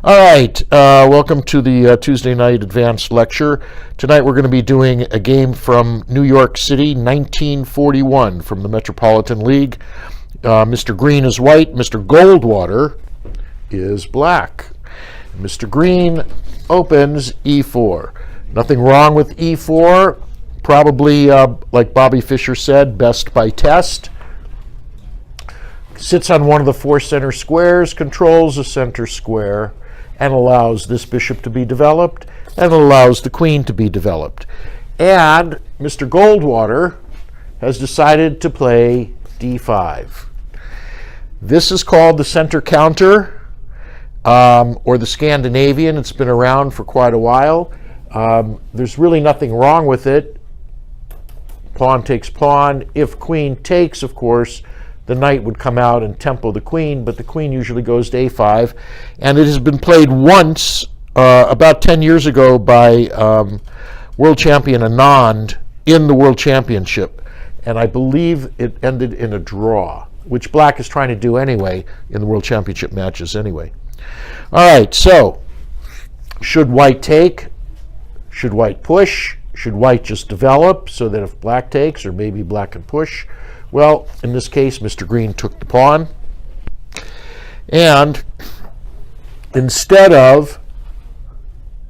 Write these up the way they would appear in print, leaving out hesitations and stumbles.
All right, welcome to the Tuesday night advanced lecture. Tonight we're going to be doing a game from New York City, 1941, from the Metropolitan League. Mr. Green is white, Mr. Goldwater is black. Mr. Green opens E4. Nothing wrong with E4. Probably, like Bobby Fischer said, best by test. Sits on one of the four center squares, controls a center square, and allows this bishop to be developed, and allows the queen to be developed. And Mr. Goldwater has decided to play D5. This is called the center counter, or the Scandinavian. It's been around for quite a while. There's really nothing wrong with it. Pawn takes pawn. If queen takes, of course, the knight would come out and tempo the queen, but the queen usually goes to A5. And it has been played once, about 10 years ago, by world champion Anand in the World Championship. And I believe it ended in a draw, which black is trying to do anyway in the World Championship matches anyway. All right, so should white take? Should white push? Should white just develop so that if black takes, or maybe black can push? Well, in this case, Mr. Green took the pawn. And instead of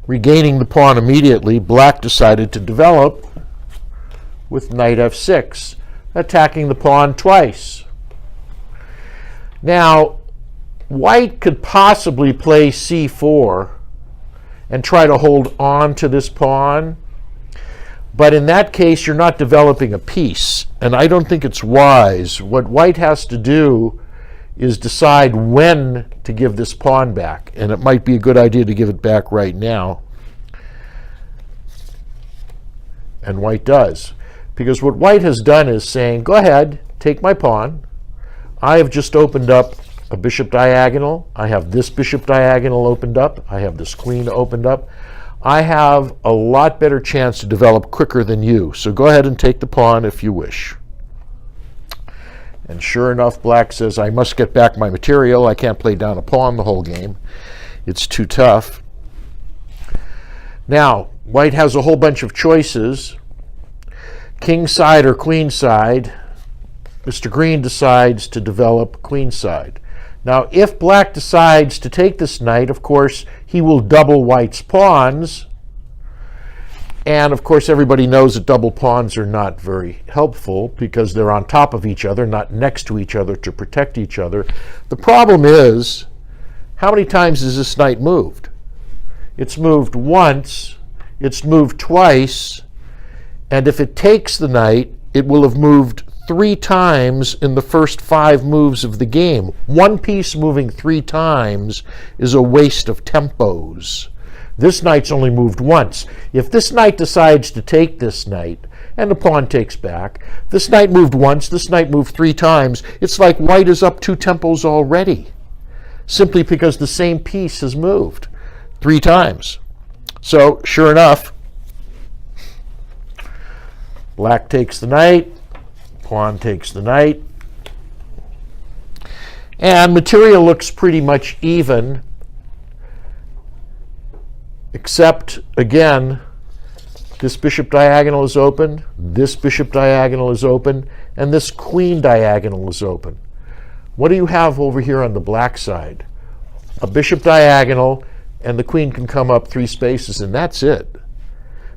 regaining the pawn immediately, black decided to develop with knight F6, attacking the pawn twice. Now, white could possibly play C4 and try to hold on to this pawn. But in that case, you're not developing a piece, and I don't think it's wise. What white has to do is decide when to give this pawn back, and it might be a good idea to give it back right now. And white does, because what white has done is saying, go ahead, take my pawn. I have just opened up a bishop diagonal. I have this bishop diagonal opened up. I have this queen opened up. I have a lot better chance to develop quicker than you, so go ahead and take the pawn if you wish. And sure enough, black says, I must get back my material. I can't play down a pawn the whole game. It's too tough. Now, white has a whole bunch of choices. King side or queen side. Mr. Green decides to develop queen side. Now, if black decides to take this knight, of course, he will double white's pawns. And, of course, everybody knows that double pawns are not very helpful because they're on top of each other, not next to each other to protect each other. The problem is, how many times is this knight moved? It's moved once, it's moved twice, and if it takes the knight, it will have moved 3 times in the first 5 moves of the game. One piece moving 3 times is a waste of tempos. This knight's only moved once. If this knight decides to take this knight, and the pawn takes back, this knight moved once, this knight moved 3 times, it's like white is up 2 tempos already, simply because the same piece has moved 3 times. So, sure enough, black takes the knight, pawn takes the knight, and material looks pretty much even, except, again, this bishop diagonal is open, this bishop diagonal is open, and this queen diagonal is open. What do you have over here on the black side? A bishop diagonal, and the queen can come up 3 spaces, and that's it.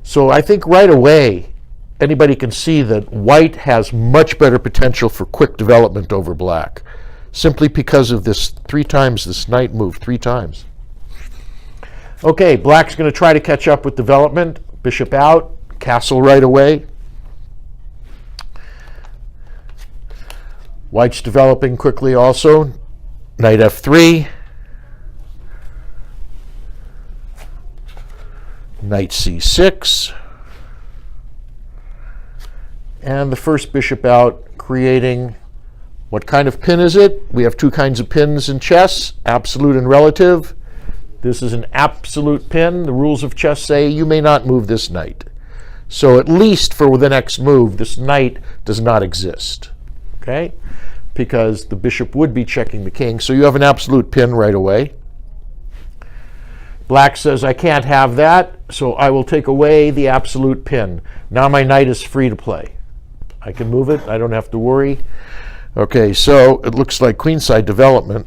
So I think right away, anybody can see that white has much better potential for quick development over black, simply because of this 3 times this knight moved 3 times. Okay, black's going to try to catch up with development. Bishop out, castle right away. White's developing quickly also. Knight F3. Knight C6. And the first bishop out, creating, what kind of pin is it? We have 2 kinds of pins in chess, absolute and relative. This is an absolute pin. The rules of chess say you may not move this knight. So at least for the next move, this knight does not exist, okay? Because the bishop would be checking the king. So you have an absolute pin right away. Black says, I can't have that, so I will take away the absolute pin. Now my knight is free to play. I can move it. I don't have to worry. Okay, so it looks like queenside development.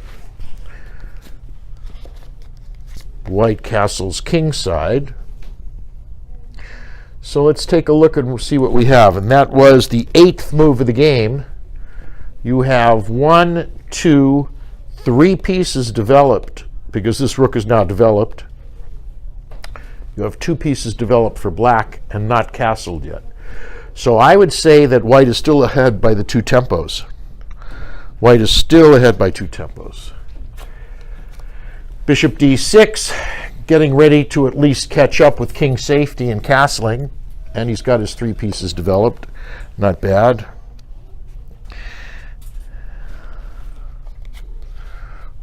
White castles kingside. So let's take a look and see what we have. And that was the 8th move of the game. You have 1, 2, 3 pieces developed, because this rook is now developed. You have 2 pieces developed for black and not castled yet. So I would say that white is still ahead by the 2 tempos. White is still ahead by 2 tempos. Bishop d6, getting ready to at least catch up with king safety and castling. And he's got his 3 pieces developed. Not bad.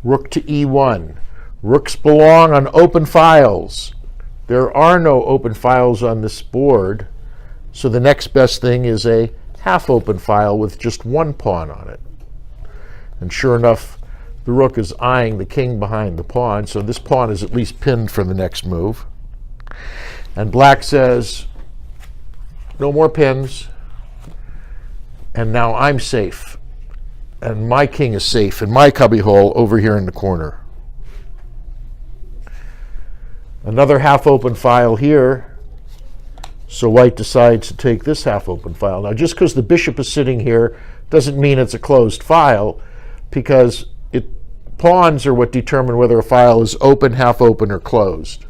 Rook to e1. Rooks belong on open files. There are no open files on this board, so the next best thing is a half-open file with just 1 pawn on it. And sure enough, the rook is eyeing the king behind the pawn, so this pawn is at least pinned for the next move. And black says, no more pins, and now I'm safe. And my king is safe in my cubbyhole over here in the corner. Another half-open file here, so white decides to take this half-open file. Now, just because the bishop is sitting here doesn't mean it's a closed file, because pawns are what determine whether a file is open, half-open, or closed.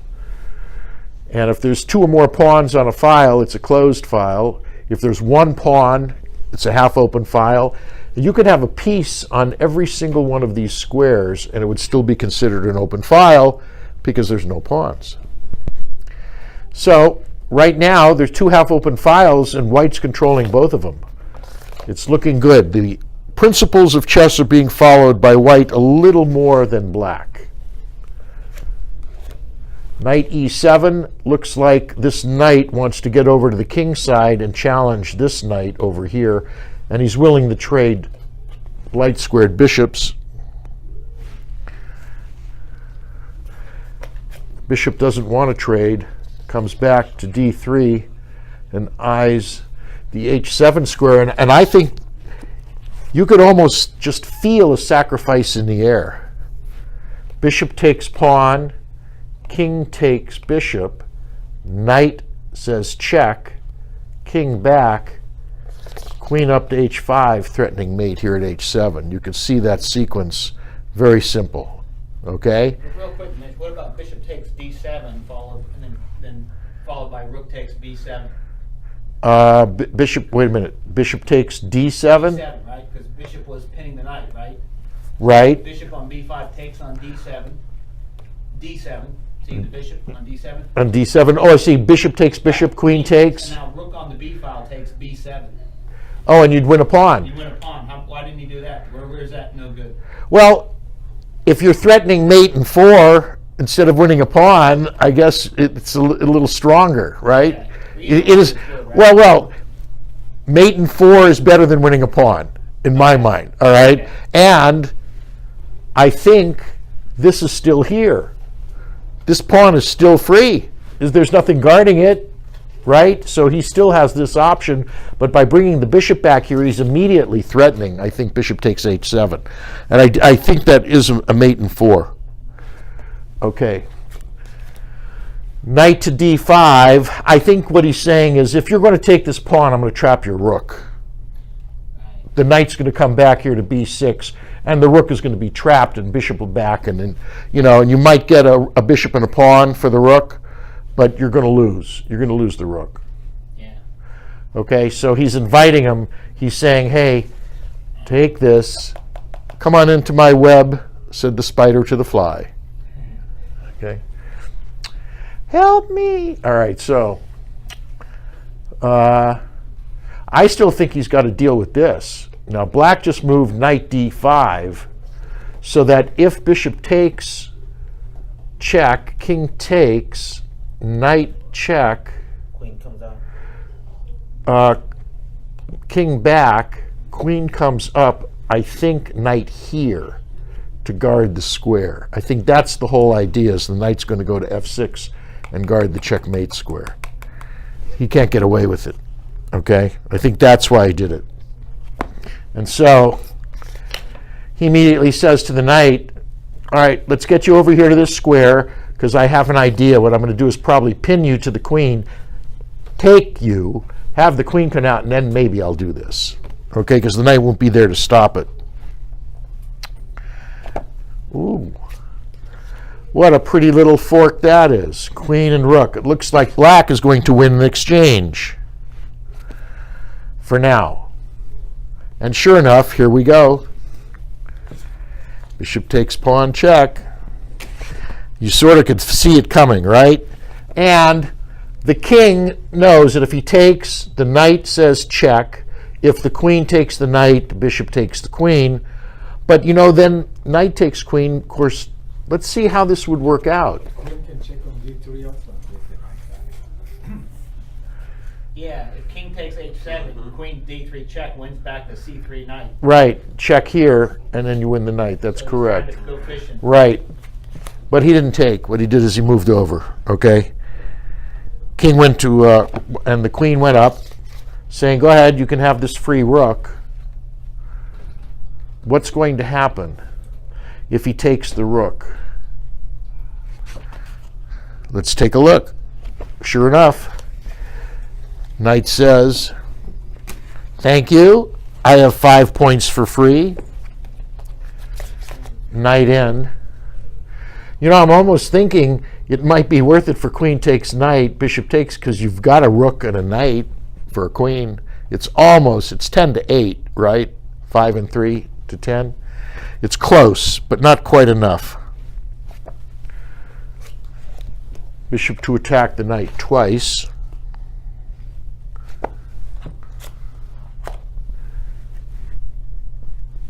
And if there's 2 or more pawns on a file, it's a closed file. If there's 1 pawn, it's a half-open file. You could have a piece on every single one of these squares, and it would still be considered an open file because there's no pawns. So right now, there's 2 half-open files, and white's controlling both of them. It's looking good. The principles of chess are being followed by white a little more than black. Knight e7. Looks like this knight wants to get over to the king side and challenge this knight over here, and he's willing to trade light squared bishops. Bishop doesn't want to trade, comes back to d3 and eyes the h7 square, and I think you could almost just feel a sacrifice in the air. Bishop takes pawn, king takes bishop, knight says check, king back, queen up to h5, threatening mate here at h7. You can see that sequence, very simple. Okay? Real quick, Mitch, what about bishop takes d7 followed and then followed by rook takes b7? Bishop, wait a minute. Bishop takes d7? d7, right? Because bishop was pinning the knight, right? Right. Bishop on b5 takes on d7. d7. See the bishop on d7? On d7. Oh, I see. Bishop takes bishop, queen takes. And now rook on the b file takes b7. Oh, and you'd win a pawn. You win a pawn. Why didn't he do that? Where is that no good? Well, if you're threatening mate in 4 instead of winning a pawn, I guess it's a little stronger, right? Yeah. It is. Good, right? Well, mate in 4 is better than winning a pawn, in my mind, all right? Okay. And I think this is still here. This pawn is still free. There's nothing guarding it, right? So he still has this option, but by bringing the bishop back here, he's immediately threatening. I think bishop takes h7. And I think that is a mate in 4. Okay. Knight to d5. I think what he's saying is, if you're going to take this pawn, I'm going to trap your rook. The knight's going to come back here to b6, and the rook is going to be trapped, and bishop will back, and then, and you might get a bishop and a pawn for the rook, but you're going to lose. You're going to lose the rook. Yeah. Okay, so he's inviting him. He's saying, hey, take this. Come on into my web, said the spider to the fly. Okay. Help me. All right, so I still think he's got to deal with this. Now, black just moved knight d5, so that if bishop takes, check, king takes, knight check, Queen comes out. King back, queen comes up, I think knight here. to guard the square. I think that's the whole idea, is the knight's going to go to f6 and guard the checkmate square. He can't get away with it, okay? I think that's why he did it. And so he immediately says to the knight, all right, let's get you over here to this square, because I have an idea. What I'm going to do is probably pin you to the queen, take you, have the queen come out, and then maybe I'll do this, okay? Because the knight won't be there to stop it. Ooh, what a pretty little fork that is. Queen and rook. It looks like black is going to win the exchange for now. And sure enough, here we go. Bishop takes pawn check. You sort of could see it coming, right? And the king knows that if he takes, the knight says check. If the queen takes the knight, the bishop takes the queen. But, you know, then knight takes queen. Of course, let's see how this would work out. Queen can check on d3 also with the knight back. Yeah, if king takes h7, queen d3 check, wins back to c3 knight. Right, check here, and then you win the knight. That's So it's correct. kind of coefficient. Right. But he didn't take. What he did is he moved over, okay? King went to, and the queen went up, saying, go ahead, you can have this free rook. What's going to happen if he takes the rook? Let's take a look. Sure enough, knight says, thank you, I have 5 points for free. Knight in. You know, I'm almost thinking it might be worth it for queen takes knight, bishop takes, because you've got a rook and a knight for a queen. It's 10 to 8, right? 5 and 3 to 10. It's close, but not quite enough. Bishop to attack the knight twice.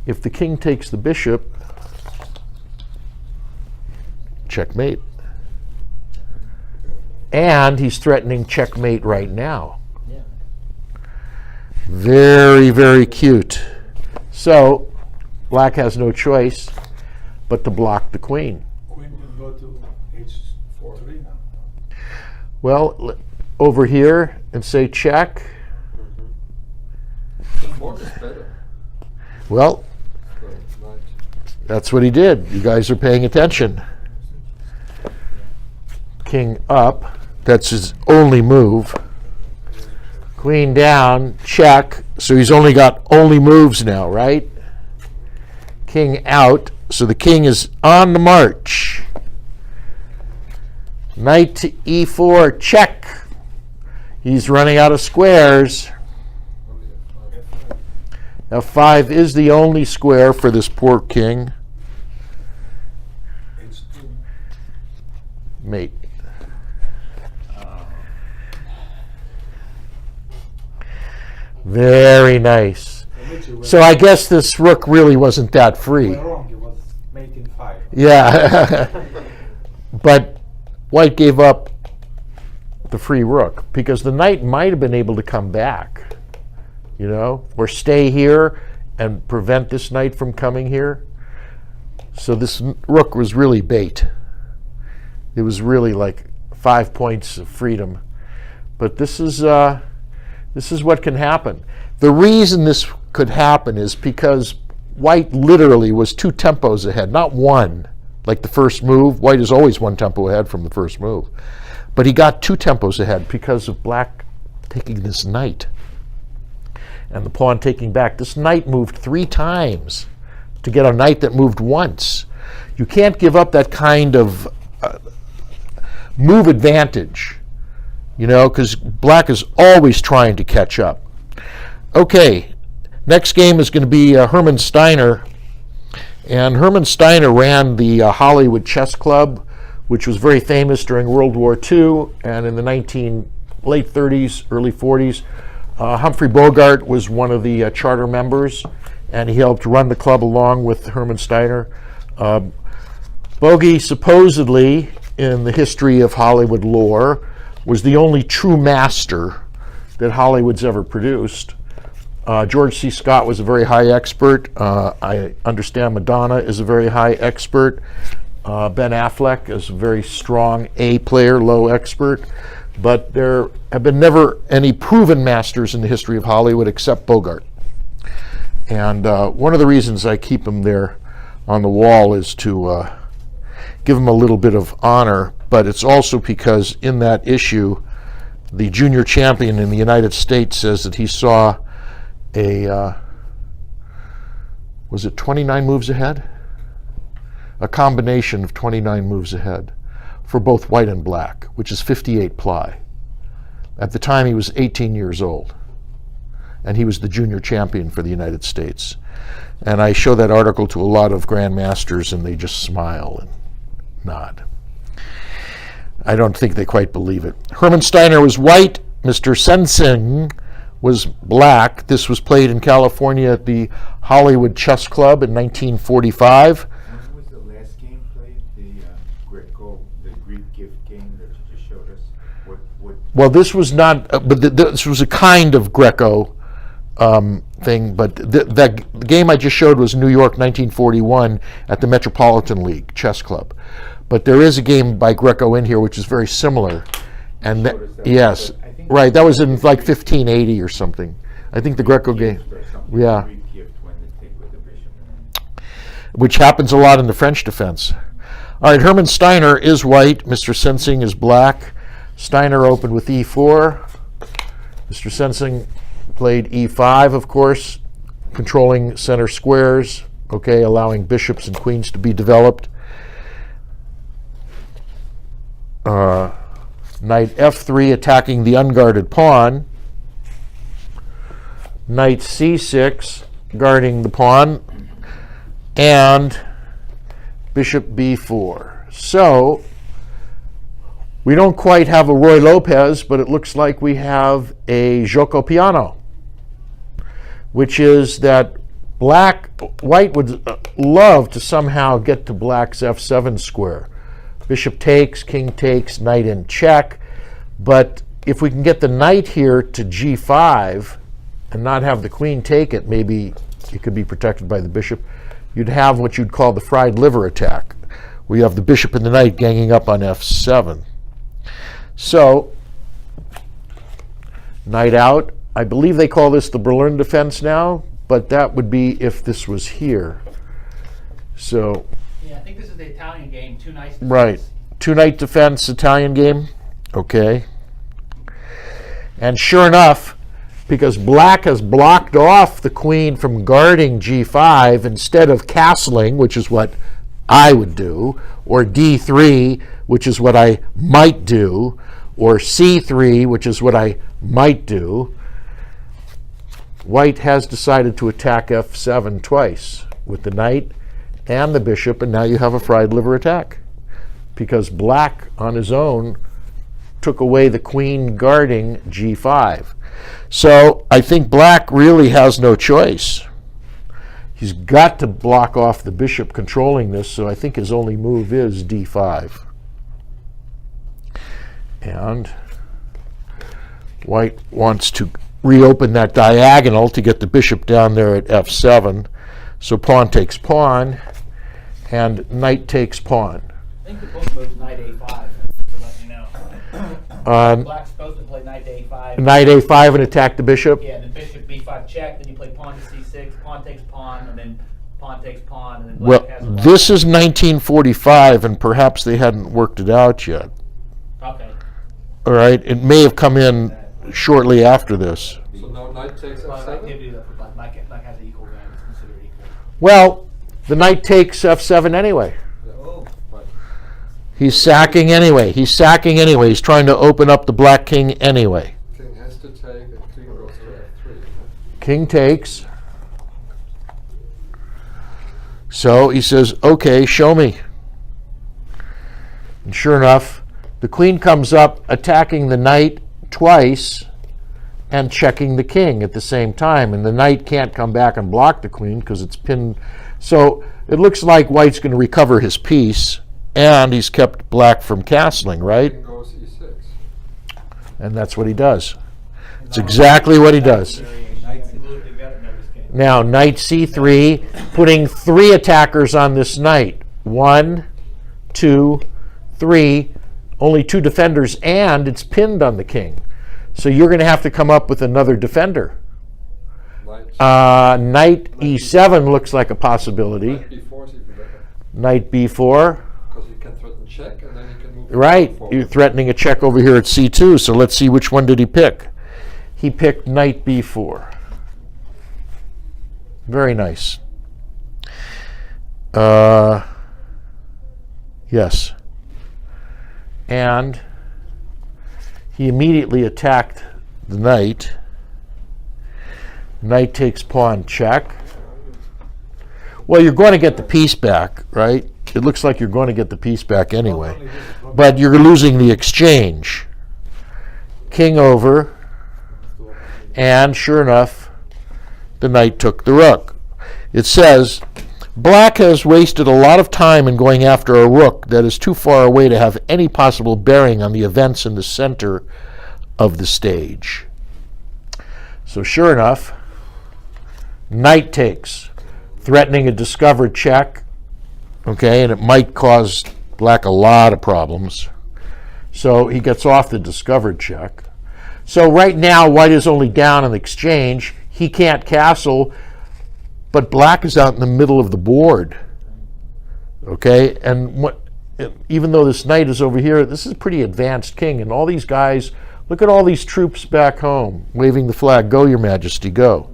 If the king takes the bishop, checkmate. And he's threatening checkmate right now. Yeah. Very, very cute. So, black has no choice but to block the queen. Queen can go to h4 now. Well, over here and say check. Fork is better. Well, So, knight. that's what he did. You guys are paying attention. King up. That's his only move. Queen down, check. So he's only got only moves now, right? King out. So the king is on the march. Knight to e4, check. He's running out of squares. F5 is the only square for this poor king. h2. Mate. Very nice. So I guess this rook really wasn't that free. We're wrong, it was mate in 5. Yeah. But white gave up the free rook because the knight might have been able to come back, you know, or stay here and prevent this knight from coming here. So this rook was really bait. It was really like 5 points of freedom. But this is what can happen. The reason this could happen is because white literally was 2 tempos ahead, not one. Like the first move, white is always 1 tempo ahead from the first move. But he got 2 tempos ahead because of black taking this knight. And the pawn taking back. This knight moved 3 times to get a knight that moved once. You can't give up that kind of move advantage, you know, because black is always trying to catch up. Okay, next game is going to be Hermann Steiner. And Hermann Steiner ran the Hollywood Chess Club, which was very famous during World War II and in the late 30s, early 40s. Humphrey Bogart was one of the charter members, and he helped run the club along with Hermann Steiner. Bogey, supposedly, in the history of Hollywood lore, was the only true master that Hollywood's ever produced. George C. Scott was a very high expert. I understand Madonna is a very high expert. Ben Affleck is a very strong A player, low expert. But there have been never any proven masters in the history of Hollywood except Bogart. And one of the reasons I keep him there on the wall is to give him a little bit of honor, but it's also because in that issue, the junior champion in the United States says that he saw was it 29 moves ahead? A combination of 29 moves ahead for both white and black, which is 58 ply. At the time, he was 18 years old, and he was the junior champion for the United States. And I show that article to a lot of grandmasters, and they just smile and nod. I don't think they quite believe it. Hermann Steiner was white. Mr. Sensing was black. This was played in California at the Hollywood Chess Club in 1945. When was the last game played? The Greek gift game that you just showed us? What? Well, this was not, but this was a kind of Greco thing, but the game I just showed was New York 1941 at the Metropolitan League Chess Club. But there is a game by Greco in here which is very similar. And Showed us that, yes, but I think right, that was in like 1580 or something. I think the Greco game, gift or something, yeah. Greek gift when they take with the bishop. which happens a lot in the French defense. All right, Hermann Steiner is white. Mr. Sensing is black. Steiner opened with e4. Mr. Sensing played e5, of course, controlling center squares, okay, allowing bishops and queens to be developed. Knight f3 attacking the unguarded pawn. Knight c6 guarding the pawn. And bishop b4. So we don't quite have a Roy Lopez, but it looks like we have a Gioco Piano, which is that white would love to somehow get to black's f7 square. Bishop takes, king takes, knight in check. But if we can get the knight here to g5 and not have the queen take it, maybe it could be protected by the bishop, you'd have what you'd call the fried liver attack, where you have the bishop and the knight ganging up on f7. So, knight out. I believe they call this the Berlin defense now, but that would be if this was here. So, Yeah, I think this is the Italian game, two knights. defense. right, two-knight defense Italian game. Okay. And sure enough, because black has blocked off the queen from guarding g5, instead of castling, which is what I would do, or d3, which is what I might do, or c3, which is what I might do, white has decided to attack f7 twice with the knight and the bishop, and now you have a fried liver attack, because black on his own took away the queen guarding g5. So I think black really has no choice. He's got to block off the bishop controlling this, so I think his only move is d5. And white wants to reopen that diagonal to get the bishop down there at f7. So pawn takes pawn, and knight takes pawn. I think the book moves knight a5, to let you know. Black's supposed to play knight to a5. Knight a5 and attack the bishop. Yeah, then bishop b5 check, then you play pawn to c6, pawn takes pawn, and then pawn takes pawn, and then black Well, has a this is 1945, and perhaps they hadn't worked it out yet. Okay. All right, it may have come in shortly after this. So now knight takes A lot of f7? activity that for black. Black has an equal rank. It's considered equal. Well, the knight takes f7 anyway. Oh. Right. He's sacking anyway. He's sacking anyway. He's trying to open up the black king anyway. King has to take, and king goes to f3. King takes. So he says, okay, show me. And sure enough, the queen comes up attacking the knight twice and checking the king at the same time. And the knight can't come back and block the queen because it's pinned. So it looks like white's going to recover his piece, and he's kept black from castling, right? King goes e6. And that's what he does. It's exactly what he does. Variation. Include the Now, knight c3, putting 3 attackers on this knight. 1, 2, 3, only 2 defenders, and it's pinned on the king. So you're going to have to come up with another defender. Knight. Knight e7 looks like a possibility. Knight b4 is even better. Knight b4. Because you can threaten check and then you can move. Right, forward. you're threatening a check over here at c2, so let's see which one did he pick. He picked knight b4. Very nice. Yes. And he immediately attacked the knight. Knight takes pawn check. Well, you're going to get the piece back, right? It looks like you're going to get the piece back anyway. But you're losing the exchange. King over. And sure enough, the knight took the rook. It says, black has wasted a lot of time in going after a rook that is too far away to have any possible bearing on the events in the center of the stage. So sure enough, knight takes, threatening a discovered check, okay, and it might cause black a lot of problems. So he gets off the discovered check. So right now, white is only down in the exchange. He can't castle, but black is out in the middle of the board. Okay, and even though this knight is over here, this is a pretty advanced king, and all these guys, look at all these troops back home waving the flag. Go, Your Majesty, go.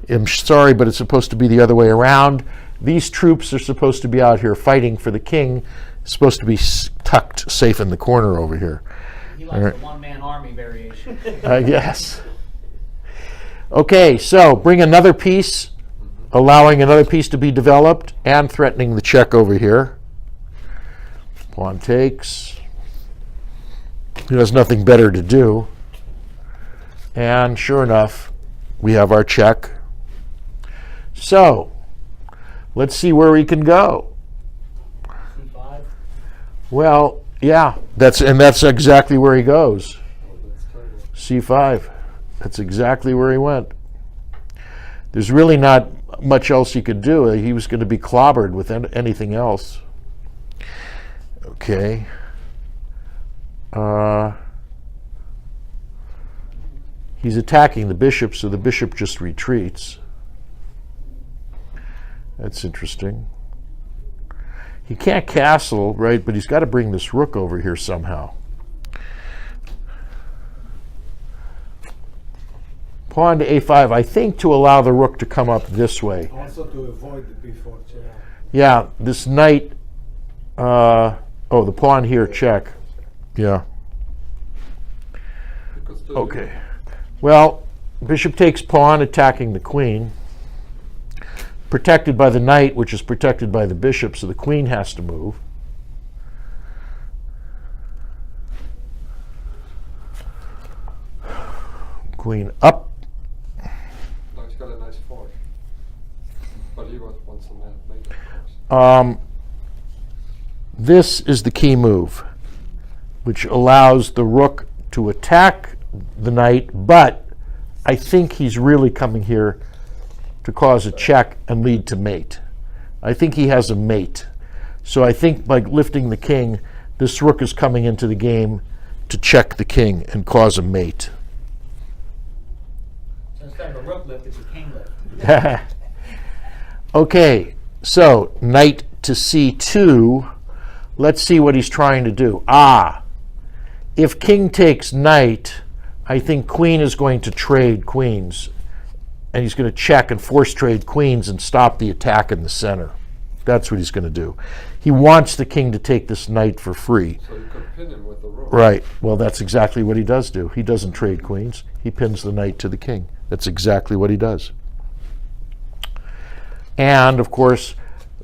I'm sorry, but it's supposed to be the other way around. These troops are supposed to be out here fighting for the king. It's supposed to be tucked safe in the corner over here. He likes the one-man army variation. Yes. Okay, so bring another piece, allowing another piece to be developed and threatening the check over here. Pawn takes. He has nothing better to do. And sure enough, we have our check. So, let's see where we can go. C5. Well, yeah, that's exactly where he goes. Oh, that's terrible. C5. That's exactly where he went. There's really not much else he could do. He was going to be clobbered with anything else. Okay. He's attacking the bishop, so the bishop just retreats. That's interesting. He can't castle, right? But he's got to bring this rook over here somehow. Pawn to a5, I think to allow the rook to come up this way. Also to avoid the b4 check. Yeah, this knight, oh, the pawn here, check. Yeah, You could still okay. Well, bishop takes pawn, attacking the queen. Protected by the knight, which is protected by the bishop, so the queen has to move. Queen up. No, he's got a nice fork. But he wants a mate, of course. This is the key move, which allows the rook to attack the knight, but I think he's really coming here to cause a check and lead to mate. I think he has a mate. So I think by lifting the king, this rook is coming into the game to check the king and cause a mate. So instead of a rook lift, it's a king lift. Okay, so knight to c2. Let's see what he's trying to do. If king takes knight, I think queen is going to trade queens. And he's going to check and force trade queens and stop the attack in the center. That's what he's going to do. He wants the king to take this knight for free. So you could pin him with the rook. Right. Well, that's exactly what he does do. He doesn't trade queens. He pins the knight to the king. That's exactly what he does. And, of course,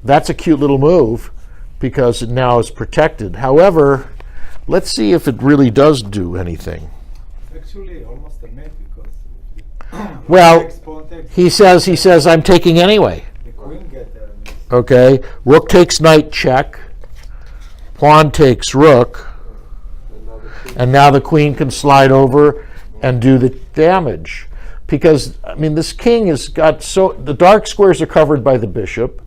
that's a cute little move because it now is protected. However, let's see if it really does do anything. Actually, almost a mate because Well, takes pawn takes, he says, I'm taking anyway. the queen get there. Okay, rook takes knight check, pawn takes rook, And now the king. and now the queen can slide over and do the damage. because, I mean, this king has got the dark squares are covered by the bishop.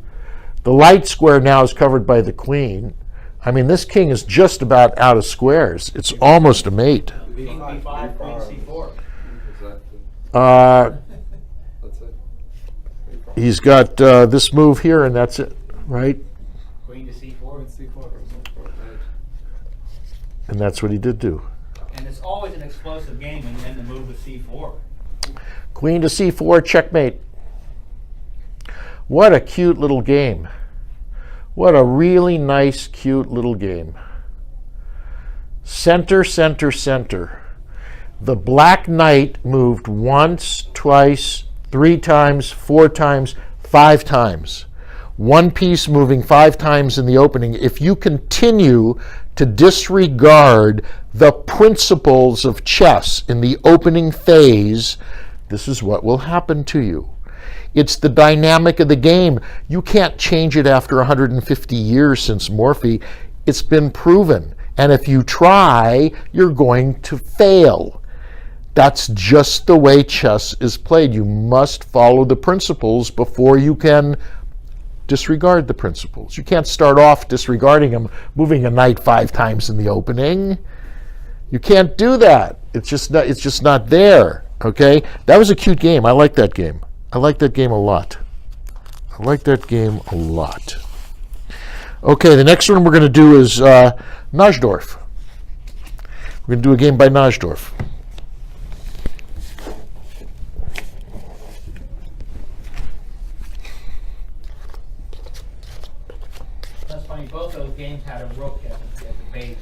The light square now is covered by the queen. I mean, this king is just about out of squares. It's almost a mate. King B5, queen C4. Exactly. That's it. He's got this move here, and that's it, right? Queen to C4. And that's what he did do. And it's always an explosive game, and then the move with C4. Queen to C4, checkmate. What a cute little game. What a really nice, cute little game. Center, center, center. The black knight moved once, twice, 3 times, 4 times, 5 times. One piece moving 5 times in the opening. If you continue to disregard the principles of chess in the opening phase, this is what will happen to you. It's the dynamic of the game. You can't change it after 150 years since Morphy. It's been proven. And if you try, you're going to fail. That's just the way chess is played. You must follow the principles before you can disregard the principles. You can't start off disregarding them, moving a knight 5 times in the opening. You can't do that. It's just not there. Okay? That was a cute game. I like that game. I like that game a lot. I like that game a lot. Okay, the next one we're going to do is Najdorf. We're going to do a game by Najdorf. That's funny, both those games had a rook as the base.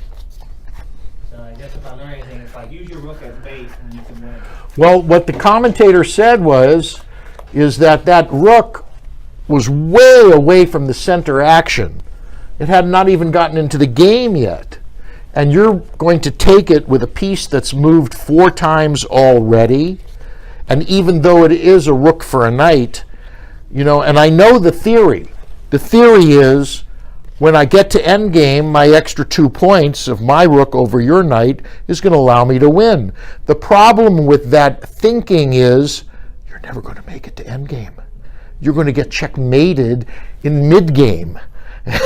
So I guess if I learn anything, it's like use your rook as base and you can win. Well, what the commentator said is that rook was way away from the center action. It had not even gotten into the game yet. And you're going to take it with a piece that's moved 4 times already. And even though it is a rook for a knight, and I know the theory. The theory is when I get to endgame, my extra 2 points of my rook over your knight is going to allow me to win. The problem with that thinking is you're never going to make it to endgame. You're going to get checkmated in mid-game.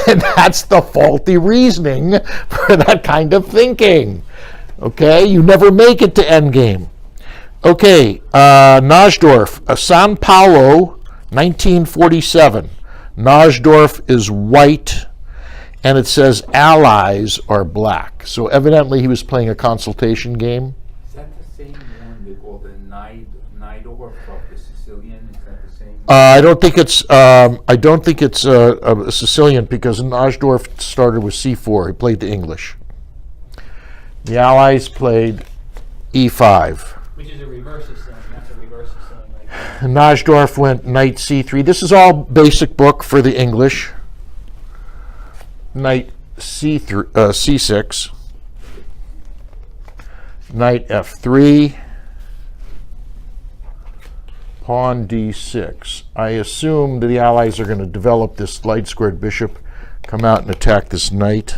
And that's the faulty reasoning for that kind of thinking. Okay, you never make it to endgame. Okay, Najdorf, Sao Paulo, 1947. Najdorf is white, and it says allies are black. So evidently he was playing a consultation game. Is that the same one they call the Najdorf of the Sicilian? Is that the same? I don't think it's a Sicilian, because Najdorf started with c4. He played the English. The Allies played e5. Which is a reverse Sicilian. That's a reverse Sicilian right there. Najdorf went knight c3. This is all basic book for the English. Knight c3, c6. Knight f3. Pawn d6. I assume that the Allies are going to develop this light squared bishop, come out and attack this knight.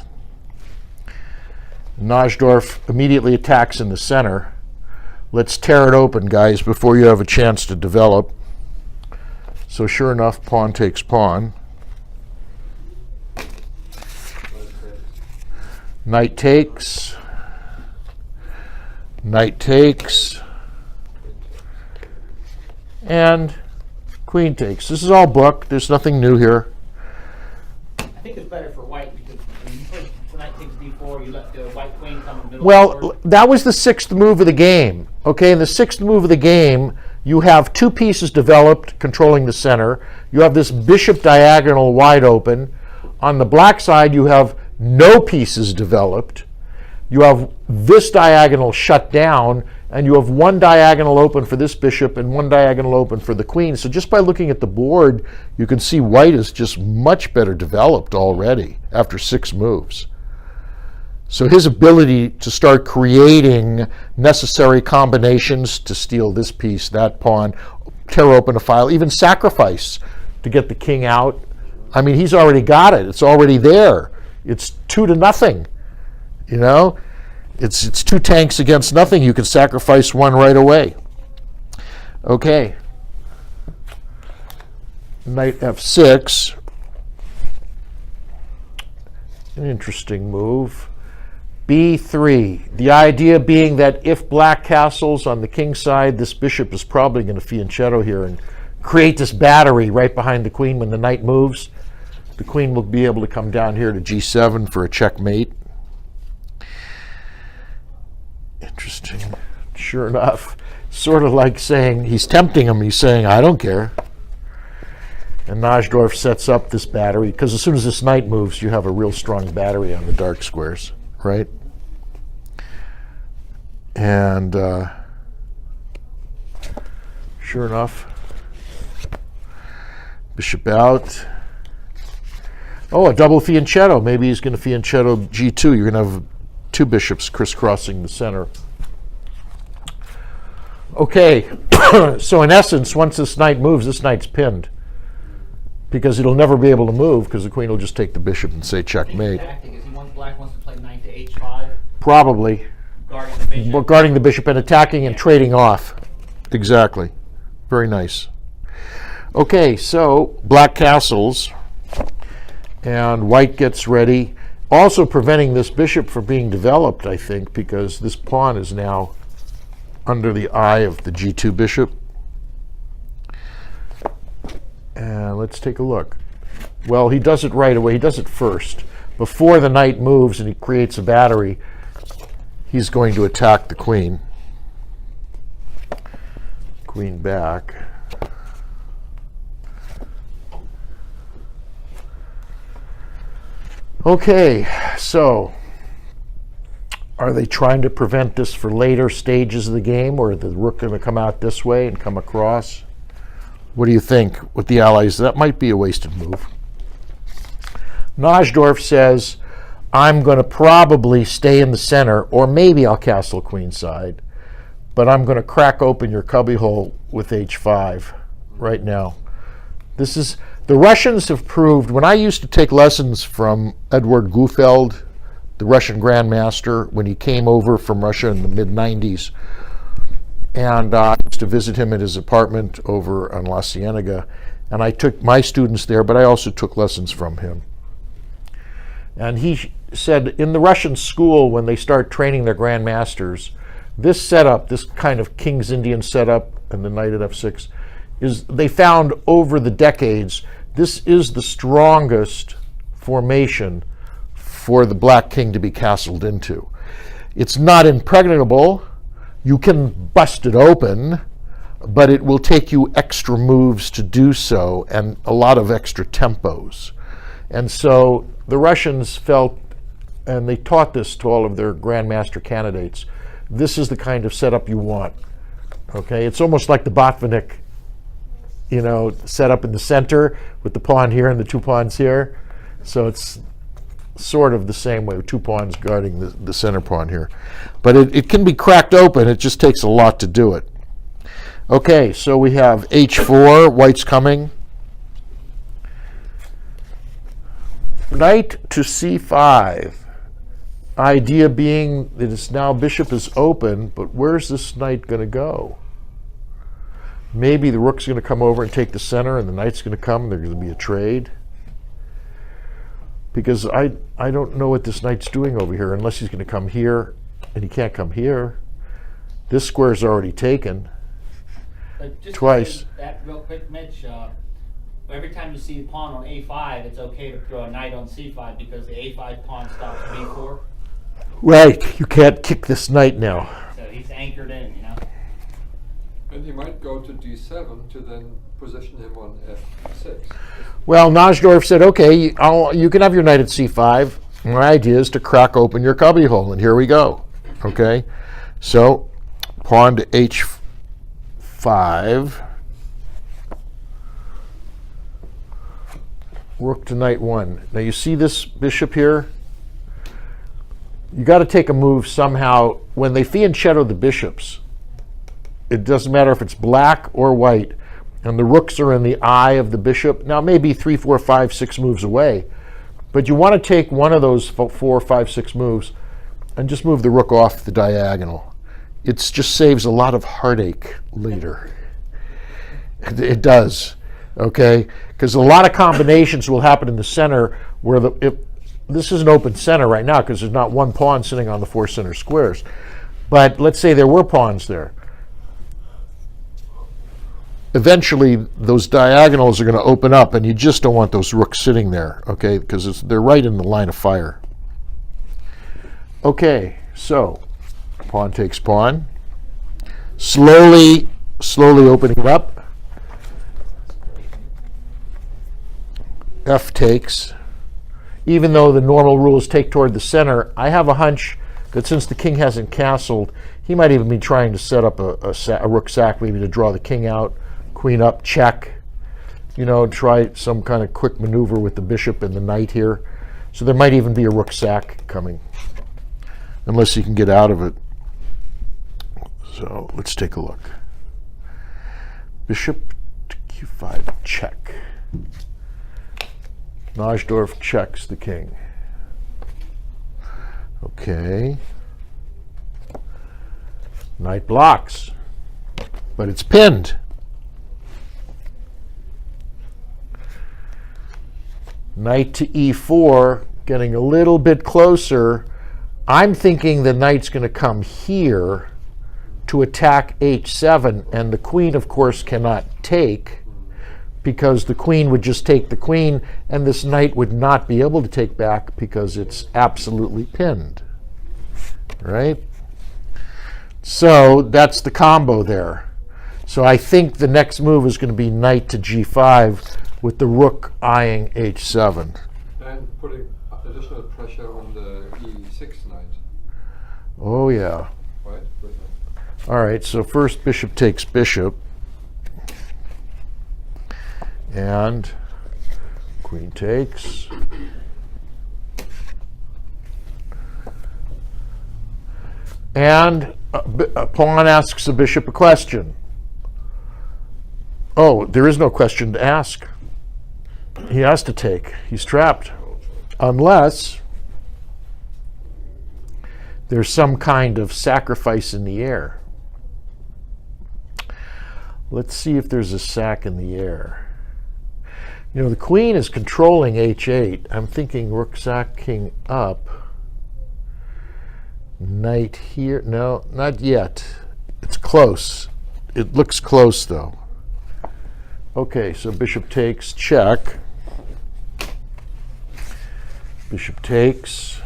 Najdorf immediately attacks in the center. Let's tear it open, guys, before you have a chance to develop. So sure enough, pawn takes pawn. Knight takes. Knight takes. And queen takes. This is all book. There's nothing new here. I think it's better for white because when you put knight takes d4, you let the white queen come in the middle. Well, of the board. that was the 6th move of the game. Okay, in the 6th move of the game, you have 2 pieces developed controlling the center. You have this bishop diagonal wide open. On the black side, you have no pieces developed. You have this diagonal shut down, and you have 1 diagonal open for this bishop and 1 diagonal open for the queen. So just by looking at the board, you can see white is just much better developed already after 6 moves. So his ability to start creating necessary combinations to steal this piece, that pawn, tear open a file, even sacrifice to get the king out. I mean, he's already got it. It's already there. It's 2-0. It's 2 tanks against nothing. You can sacrifice 1 right away. Okay. Knight f6. An interesting move. b3. The idea being that if black castles on the king side, this bishop is probably going to fianchetto here and create this battery right behind the queen when the knight moves. The queen will be able to come down here to g7 for a checkmate. Interesting. Sure enough, sort of like saying, he's tempting him, he's saying, I don't care. And Najdorf sets up this battery, because as soon as this knight moves, you have a real strong battery on the dark squares, right? And sure enough, bishop out. Oh, a double fianchetto. Maybe he's going to fianchetto g2. You're going to have two bishops crisscrossing the center. Okay, so in essence, once this knight moves, this knight's pinned. Because it'll never be able to move, because the queen will just take the bishop and say checkmate. Tactic is black wants to play knight to h5, Probably. guarding the bishop. Guarding the bishop and attacking and trading off. Exactly. Very nice. Okay, so black castles. And white gets ready. Also preventing this bishop from being developed, I think, because this pawn is now under the eye of the g2 bishop. And let's take a look. Well, he does it right away. He does it first. Before the knight moves and he creates a battery, he's going to attack the queen. Queen back. Okay, so are they trying to prevent this for later stages of the game, or is the rook going to come out this way and come across? What do you think with the allies? That might be a wasted move. Najdorf says, I'm going to probably stay in the center, or maybe I'll castle queenside, but I'm going to crack open your cubbyhole with h5 right now. This is, the Russians have proved, when I used to take lessons from Edward Gufeld, the Russian grandmaster, when he came over from Russia in the mid-90s, and I used to visit him at his apartment over on La Cienega, and I took my students there, but I also took lessons from him. And he said, in the Russian school, when they start training their grandmasters, this setup, this kind of King's Indian setup, and the knight at f6, is, they found over the decades, this is the strongest formation for the black king to be castled into. It's not impregnable. You can bust it open, but it will take you extra moves to do so and a lot of extra tempos. And so the Russians felt, and they taught this to all of their grandmaster candidates, this is the kind of setup you want. Okay, it's almost like the Botvinnik, you know, setup in the center with the pawn here and the two pawns here. So it's sort of the same way, with two pawns guarding the center pawn here. But it can be cracked open, it just takes a lot to do it. Okay, so we have h4, white's coming. Knight to c5. Idea being that it's now bishop is open, but where's this knight going to go? Maybe the rook's going to come over and take the center, and the knight's going to come, and there's going to be a trade. Because I don't know what this knight's doing over here, unless he's going to come here, and he can't come here. This square's already taken. But just Twice. To say that real quick, Mitch, every time you see a pawn on a5, it's okay to throw a knight on c5 because the a5 pawn stops b4. Right, you can't kick this knight now. So he's anchored in, you know. And he might go to d7 to then position him on f6. Well, Najdorf said, okay, you can have your knight at c5. My idea is to crack open your cubbyhole, and here we go. Okay, so pawn to h5. Rook to knight 1. Now you see this bishop here? You got to take a move somehow. When they fianchetto the bishops, it doesn't matter if it's black or white, and the rooks are in the eye of the bishop. Now maybe 3, 4, 5, 6 moves away, but you want to take one of those 4, 5, 6 moves and just move the rook off the diagonal. It just saves a lot of heartache later. It does, okay? Because a lot of combinations will happen in the center where this is an open center right now because there's not one pawn sitting on the 4 center squares. But let's say there were pawns there. Eventually, those diagonals are going to open up, and you just don't want those rooks sitting there, okay? Because they're right in the line of fire. Okay, so pawn takes pawn. Slowly opening it up. F takes. Even though the normal rules take toward the center, I have a hunch that since the king hasn't castled, he might even be trying to set up a rook sack, maybe to draw the king out, queen up, check. You know, try some kind of quick maneuver with the bishop and the knight here. So there might even be a rook sack coming, unless he can get out of it. So let's take a look. Bishop to q5, check. Najdorf checks the king. Okay. Knight blocks, but it's pinned. Knight to e4, getting a little bit closer. I'm thinking the knight's going to come here to attack h7, and the queen, of course, cannot take, because the queen would just take the queen, and this knight would not be able to take back because it's absolutely pinned, right? So that's the combo there. So I think the next move is going to be knight to g5 with the rook eyeing h7. And putting additional pressure on the e6 knight, Oh yeah. right? All right, so first bishop takes bishop. And queen takes. And a pawn asks the bishop a question. Oh, there is no question to ask. He has to take. He's trapped. Unless there's some kind of sacrifice in the air. Let's see if there's a sack in the air. You know, the queen is controlling h8. I'm thinking rook sack king up. Knight here. No, not yet. It's close. It looks close, though. Okay, so bishop takes, check. Bishop takes.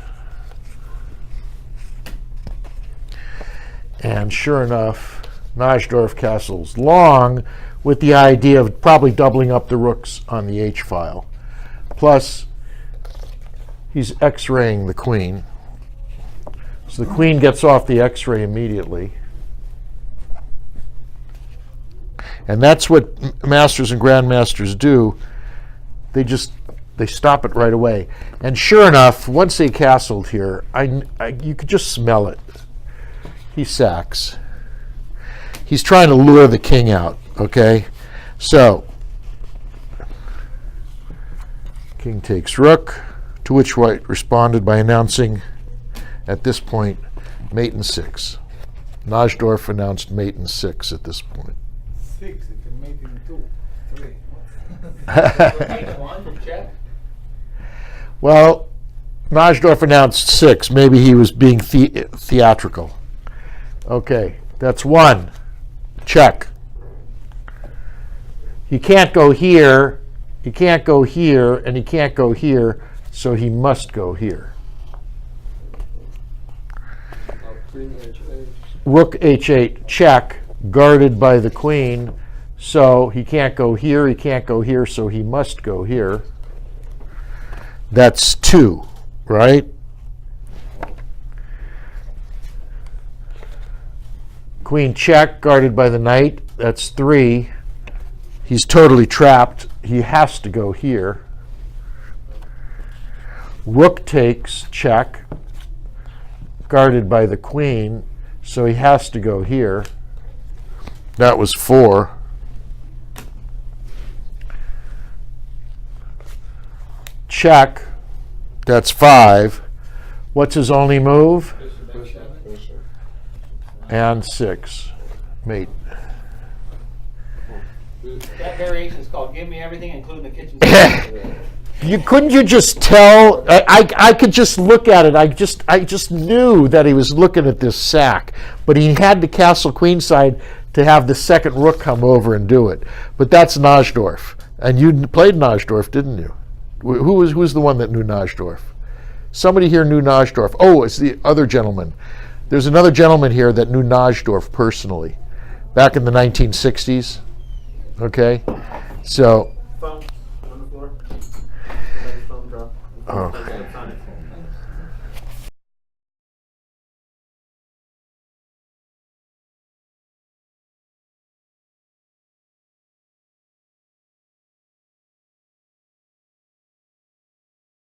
And sure enough, Najdorf castles long, with the idea of probably doubling up the rooks on the h-file. Plus, he's x-raying the queen. So the queen gets off the x-ray immediately. And that's what masters and grandmasters do. They stop it right away. And sure enough, once they castled here, you could just smell it. He sacks. He's trying to lure the king out, okay? So, king takes rook, to which white responded by announcing, at this point, mate in 6. Najdorf announced mate in 6 at this point. 6, you can make in 2, 3. Take one to check. Well, Najdorf announced 6. Maybe he was being theatrical. Okay, that's 1. Check. He can't go here, he can't go here, and he can't go here, so he must go here. Queen h8. Rook h8, check, guarded by the queen, so he can't go here, he can't go here, so he must go here. That's 2, right? Queen check, guarded by the knight. That's 3. He's totally trapped. He has to go here. Rook takes, check, guarded by the queen, so he has to go here. That was 4. Check. That's 5. What's his only move? And 6. Mate. That variation is called "Give Me Everything, Including the Kitchen Sink." Couldn't you just tell? I could just look at it. I just knew that he was looking at this sack, but he had to castle queenside to have the second rook come over and do it. But that's Najdorf, and you played Najdorf, didn't you? Who's the one that knew Najdorf? Somebody here knew Najdorf. Oh, it's the other gentleman. There's another gentleman here that knew Najdorf personally, back in the 1960s. Okay, so. Phone on the floor. Let your phone drop. Oh.